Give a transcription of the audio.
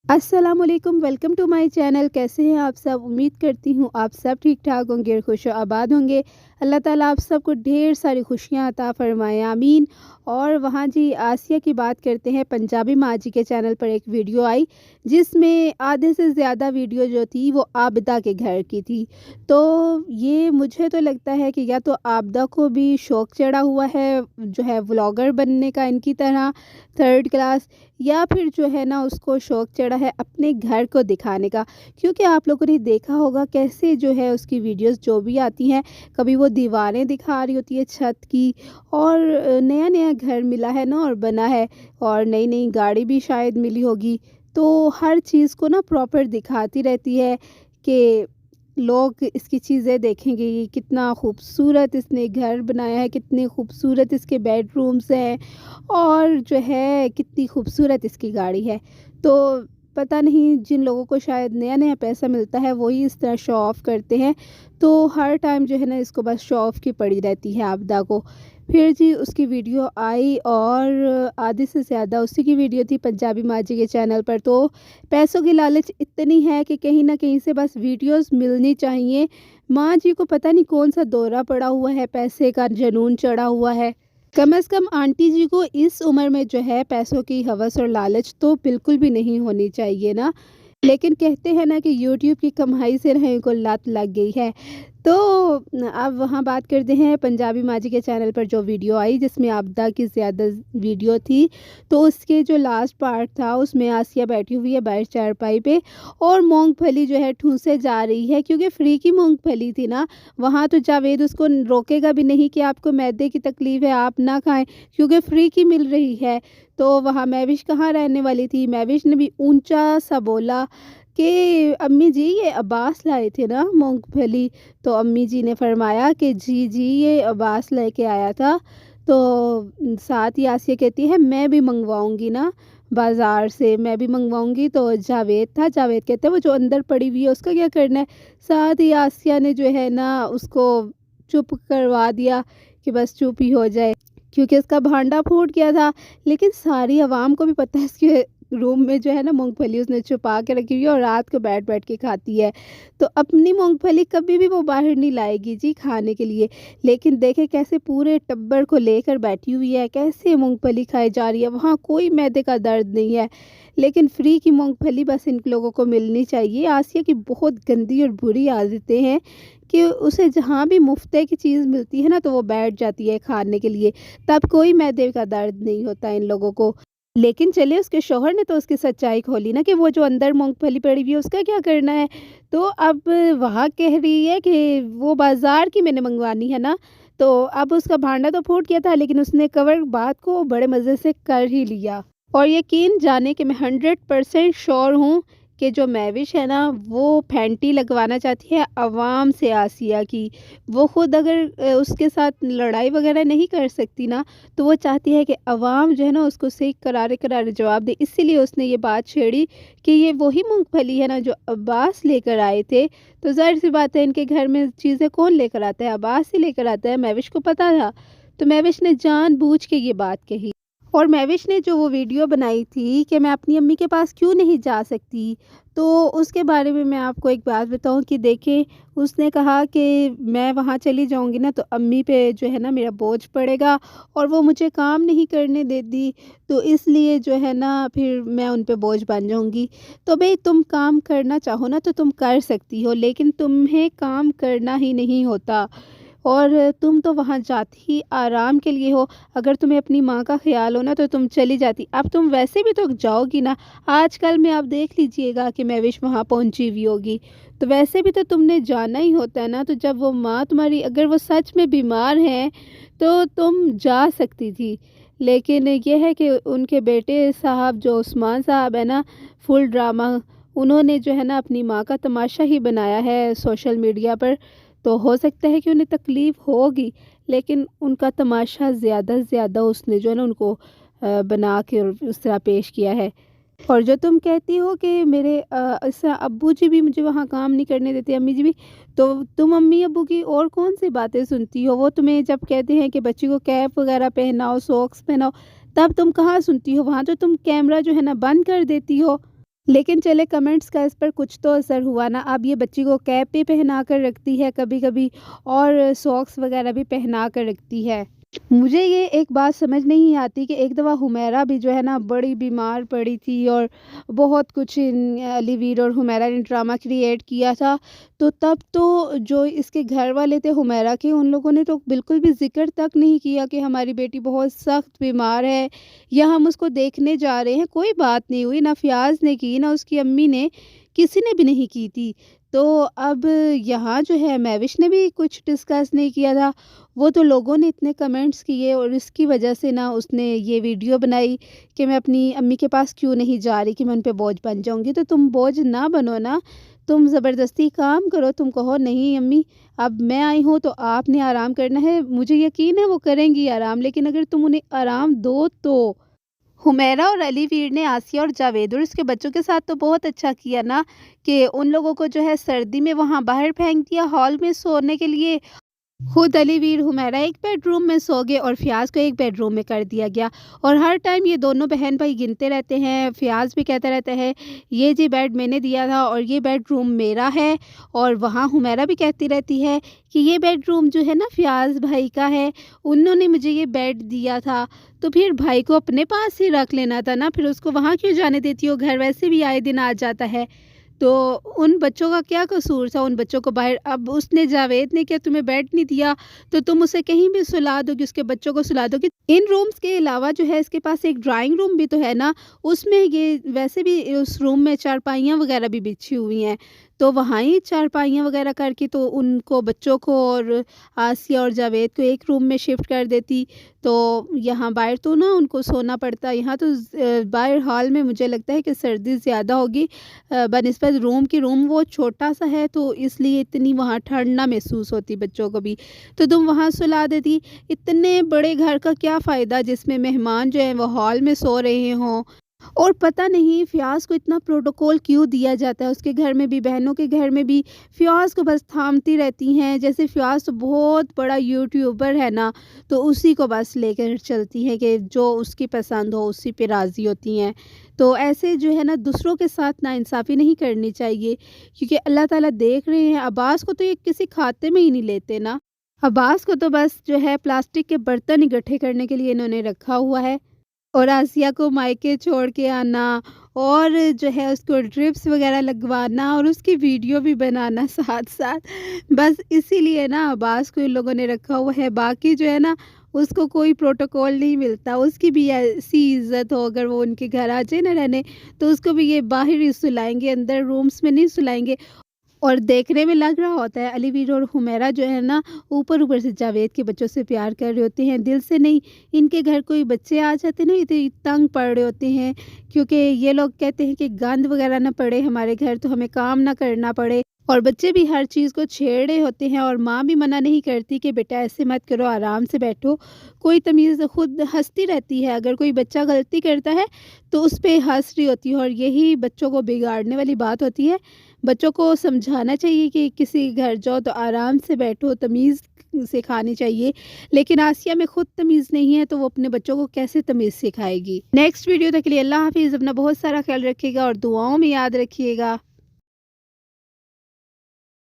अस्सलामुअलैकुम, welcome to my channel. कैसे हैं आप सब? उम्मीद करती हूँ आप सब ठीक ठाक होंगे और खुश आबाद होंगे। अल्लाह ताला आप सबको ढेर सारी खुशियाँ अता फरमाए, आमीन। और वहाँ जी आसिया की बात करते हैं। पंजाबी माँ जी के चैनल पर एक वीडियो आई जिसमें आधे से ज़्यादा वीडियो जो थी वो आबिदा के घर की थी। तो ये मुझे तो लगता है कि या तो आबिदा को भी शौक़ चढ़ा हुआ है जो है व्लॉगर बनने का इनकी तरह थर्ड क्लास, या फिर जो है ना उसको शौक़ चढ़ा है अपने घर को दिखाने का। क्योंकि आप लोगों ने देखा होगा कैसे जो है उसकी वीडियोस जो भी आती हैं, कभी वो दीवारें दिखा रही होती है छत की, और नया नया घर मिला है ना और बना है, और नई नई गाड़ी भी शायद मिली होगी। तो हर चीज़ को ना प्रॉपर दिखाती रहती है कि लोग इसकी चीज़ें देखेंगे, ये कितना खूबसूरत इसने घर बनाया है, कितने खूबसूरत इसके बेडरूम्स हैं, और जो है कितनी खूबसूरत इसकी गाड़ी है। तो पता नहीं जिन लोगों को शायद नया-नया पैसा मिलता है वही इस तरह शो ऑफ़ करते हैं। तो हर टाइम जो है ना इसको बस शो ऑफ़ की पड़ी रहती है आबिदा को। फिर जी उसकी वीडियो आई और आधे से ज़्यादा उसी की वीडियो थी पंजाबी माँ जी के चैनल पर। तो पैसों की लालच इतनी है कि कहीं न कहीं से बस वीडियोज़ मिलनी चाहिए। माँ जी को पता नहीं कौन-सा दौरा पड़ा हुआ है, पैसे का जुनून चढ़ा हुआ है। कम से कम आंटी जी को इस उम्र में जो है पैसों की हवस और लालच तो बिल्कुल भी नहीं होनी चाहिए ना। लेकिन कहते हैं ना कि यूट्यूब की कमाई से ना इनको लत लग गई है। तो अब वहाँ बात करते हैं पंजाबी माँ जी के चैनल पर जो वीडियो आई जिसमें आबिदा की ज़्यादा वीडियो थी। तो उसके जो लास्ट पार्ट था उसमें आसिया बैठी हुई है बाहर चारपाई पे, और मूँगफली जो है ठूँसे जा रही है क्योंकि फ्री की मूँगफली थी ना। वहाँ तो जावेद उसको रोकेगा भी नहीं कि आपको मैदे की तकलीफ़ है आप ना खाएँ, क्योंकि फ्री की मिल रही है। तो वहाँ महविश कहाँ रहने वाली थी? महविश ने भी ऊँचा सा बोला कि अम्मी जी ये अब्बास लाए थे ना मूँगफली। तो अम्मी जी ने फरमाया कि जी, जी ये अब्बास लेके आया था। तो साथ ही आसिया कहती है मैं भी मँगवाऊँगी ना बाज़ार से, मैं भी मँगवाऊँगी। तो जावेद था, जावेद कहते हैं वो जो अंदर पड़ी हुई है उसका क्या करना है? साथ ही आसिया ने जो है ना उसको चुप करवा दिया कि बस चुप ही हो जाए, क्योंकि उसका भांडा फूट गया था। लेकिन सारी आवाम को भी पता है इसके रूम में जो है ना मूँगफली उसने छुपा के रखी हुई है और रात को बैठ-बैठ के खाती है। तो अपनी मूँगफली कभी भी वो बाहर नहीं लाएगी जी खाने के लिए। लेकिन देखें कैसे पूरे टब्बर को लेकर बैठी हुई है, कैसे मूँगफली खाई जा रही है, वहाँ कोई मैदे का दर्द नहीं है। लेकिन फ्री की मूँगफली बस इन लोगों को मिलनी चाहिए। आसिया की बहुत गंदी और बुरी आदतें हैं कि उसे जहाँ भी मुफ्त की चीज़ मिलती है ना तो वो बैठ जाती है खाने के लिए। तब कोई मैदे का दर्द नहीं होता इन लोगों को। लेकिन चलिए उसके शौहर ने तो उसकी सच्चाई खोली ना कि वो जो अंदर मूँगफली पड़ी हुई है उसका क्या करना है। तो अब वहाँ कह रही है कि वो बाज़ार की मैंने मंगवानी है ना। तो अब उसका भांडा तो फूट गया था लेकिन उसने कवर बात को बड़े मज़े से कर ही लिया। और यकीन जाने कि मैं 100% श्योर हूँ कि जो महविश है ना वो फैंटी लगवाना चाहती है अवाम से आसिया की। वो खुद अगर उसके साथ लड़ाई वगैरह नहीं कर सकती ना, तो वो चाहती है कि अवाम जो है ना उसको सही करारे-करारे जवाब दे। इसीलिए उसने ये बात छेड़ी कि ये वही मूँगफली है ना जो अब्बास लेकर आए थे। तो ज़ाहिर-सी बात है इनके घर में चीज़ें कौन लेकर आता है? अब्बास ही लेकर आता है। महविश को पता था। तो महविश ने जानबूझ के ये बात कही। और महविश ने जो वो वीडियो बनाई थी कि मैं अपनी अम्मी के पास क्यों नहीं जा सकती, तो उसके बारे में मैं आपको एक बात बताऊं कि देखें, उसने कहा कि मैं वहाँ चली जाऊंगी ना तो अम्मी पे जो है ना मेरा बोझ पड़ेगा और वो मुझे काम नहीं करने देती, तो इसलिए जो है ना फिर मैं उन पे बोझ बन जाऊंगी। तो भाई तुम काम करना चाहो ना तो तुम कर सकती हो, लेकिन तुम्हें काम करना ही नहीं होता। और तुम तो वहाँ जाती ही आराम के लिए हो। अगर तुम्हें अपनी माँ का ख़्याल हो ना तो तुम चली जाती। अब तुम वैसे भी तो जाओगी ना। आजकल में आप देख लीजिएगा कि महविश वहाँ पहुँची हुई होगी। तो वैसे भी तो तुमने जाना ही होता है ना। तो जब वो माँ तुम्हारी अगर वो सच में बीमार हैं तो तुम जा सकती थी। लेकिन ये है कि उनके बेटे साहब जो उस्मान साहब है ना, फुल ड्रामा उन्होंने जो है ना अपनी माँ का तमाशा ही बनाया है सोशल मीडिया पर। तो हो सकता है कि उन्हें तकलीफ़ होगी, लेकिन उनका तमाशा ज़्यादा से ज़्यादा उसने जो है ना उनको बना के और उस तरह पेश किया है। और जो तुम कहती हो कि मेरे इस तरह अब्बू जी भी मुझे वहाँ काम नहीं करने देते, अम्मी जी भी, तो तुम अम्मी अब्बू की और कौन-सी बातें सुनती हो? वो तुम्हें जब कहते हैं कि बच्ची को कैप वगैरह पहनाओ, सॉक्स पहनाओ, तब तुम कहाँ सुनती हो? वहाँ तो तुम कैमरा जो है ना बंद कर देती हो। लेकिन चले कमेंट्स का इस पर कुछ तो असर हुआ ना। अब ये बच्ची को कैप भी पहना कर रखती है कभी-कभी और सॉक्स वगैरह भी पहना कर रखती है। मुझे ये एक बात समझ नहीं आती कि एक दफ़ा हुमैरा भी जो है ना बड़ी बीमार पड़ी थी और बहुत कुछ अलीवीर और हुमैरा ने ड्रामा क्रिएट किया था। तो तब तो जो इसके घर वाले थे हुमैरा के, उन लोगों ने तो बिल्कुल भी ज़िक्र तक नहीं किया कि हमारी बेटी बहुत सख्त बीमार है या हम उसको देखने जा रहे हैं। कोई बात नहीं हुई, ना फ़ियाज़ ने की, ना उसकी अम्मी ने, किसी ने भी नहीं की थी। तो अब यहाँ जो है महविश ने भी कुछ डिस्कस नहीं किया था। वो तो लोगों ने इतने कमेंट्स किए और इसकी वजह से ना उसने ये वीडियो बनाई कि मैं अपनी अम्मी के पास क्यों नहीं जा रही कि मैं उन पे बोझ बन जाऊँगी। तो तुम बोझ ना बनो ना, तुम ज़बरदस्ती काम करो, तुम कहो नहीं अम्मी अब मैं आई हूँ तो आपने आराम करना है, मुझे यकीन है वो करेंगी आराम, लेकिन अगर तुम उन्हें आराम दो तो। हुमैरा और अलीवीर ने आसिया और जावेद और उसके बच्चों के साथ तो बहुत अच्छा किया ना कि उन लोगों को जो है सर्दी में वहाँ बाहर फेंक दिया हॉल में सोने के लिए। खुद अलीवीर हुमैरा एक बेडरूम में सो गए और फ़ियाज़ को एक बेडरूम में कर दिया गया। और हर टाइम ये दोनों बहन भाई गिनते रहते हैं। फ़ियाज़ भी कहता रहता है ये जी बेड मैंने दिया था और ये बेडरूम मेरा है। और वहाँ हुमैरा भी कहती रहती है कि ये बेडरूम जो है ना फ़ियाज़ भाई का है, उन्होंने मुझे ये बेड दिया था। तो फिर भाई को अपने पास ही रख लेना था ना, फिर उसको वहाँ क्यों जाने देती हो, घर वैसे भी आए दिन आ जाता है। तो उन बच्चों का क्या कसूर था, उन बच्चों को बाहर, अब उसने जावेद ने क्या तुम्हें बेड नहीं दिया तो तुम उसे कहीं भी सुला दोगी, उसके बच्चों को सुला दोगी। इन रूम्स के अलावा जो है इसके पास एक ड्राइंग रूम भी तो है ना, उसमें ये वैसे भी उस रूम में चारपाइयाँ वगैरह भी बिछी हुई हैं, तो वहाँ ही चारपाइयाँ वगैरह करके तो उनको बच्चों को और आसिया और जावेद को एक रूम में शिफ्ट कर देती। तो यहाँ बाहर तो ना उनको सोना पड़ता, यहाँ तो बाहर हॉल में मुझे लगता है कि सर्दी ज़्यादा होगी बनिस्बत रूम की। रूम वो छोटा-सा है तो इसलिए इतनी वहाँ ठंड ना महसूस होती बच्चों को भी। तो तुम वहाँ सुला देती। इतने बड़े घर का क्या फ़ायदा जिसमें मेहमान जो हैं वो हॉल में सो रहे हों। और पता नहीं फ़ियाज़ को इतना प्रोटोकॉल क्यों दिया जाता है, उसके घर में भी, बहनों के घर में भी फ़ियाज़ को बस थामती रहती हैं। जैसे फ़ियाज़ तो बहुत बड़ा यूट्यूबर है ना, तो उसी को बस लेकर चलती हैं कि जो उसकी पसंद हो उसी पे राज़ी होती हैं। तो ऐसे जो है ना दूसरों के साथ नाइंसाफ़ी नहीं करनी चाहिए, क्योंकि अल्लाह ताला देख रहे हैं। अब्बास को तो ये किसी खाते में ही नहीं लेते ना। अब्बास को तो बस जो है प्लास्टिक के बर्तन इकट्ठे करने के लिए इन्होंने रखा हुआ है। और आसिया को मायके छोड़ के आना और जो है उसको ड्रिप्स वगैरह लगवाना और उसकी वीडियो भी बनाना साथ-साथ। बस इसीलिए ना अब्बास को इन लोगों ने रखा हुआ है। बाकी जो है ना उसको कोई प्रोटोकॉल नहीं मिलता। उसकी भी ऐसी इज़्ज़त हो, अगर वो उनके घर आ जाए ना रहने, तो उसको भी ये बाहर ही सुलाएँगे, अंदर रूम्स में नहीं सुलाएँगे। और देखने में लग रहा होता है अलीवीर और हुमैरा जो है ना ऊपर-ऊपर से जावेद के बच्चों से प्यार कर रहे होते हैं, दिल से नहीं। इनके घर कोई बच्चे आ जाते हैं ना, इतने तंग पड़ रहे होते हैं, क्योंकि ये लोग कहते हैं कि गंद वगैरह ना पड़े हमारे घर, तो हमें काम ना करना पड़े। और बच्चे भी हर चीज़ को छेड़ रहे होते हैं और माँ भी मना नहीं करती कि बेटा ऐसे मत करो, आराम से बैठो। कोई तमीज़, खुद हँसती रहती है, अगर कोई बच्चा गलती करता है तो उस पे हँस रही होती है, और यही बच्चों को बिगाड़ने वाली बात होती है। बच्चों को समझाना चाहिए कि किसी घर जाओ तो आराम से बैठो, तमीज़ सिखानी चाहिए। लेकिन आसिया में खुद तमीज़ नहीं है तो वो अपने बच्चों को कैसे तमीज़ सिखाएगी। नेक्स्ट वीडियो तक के लिए अल्लाह हाफ़िज़। अपना बहुत सारा ख्याल रखिएगा और दुआओं में याद रखिएगा।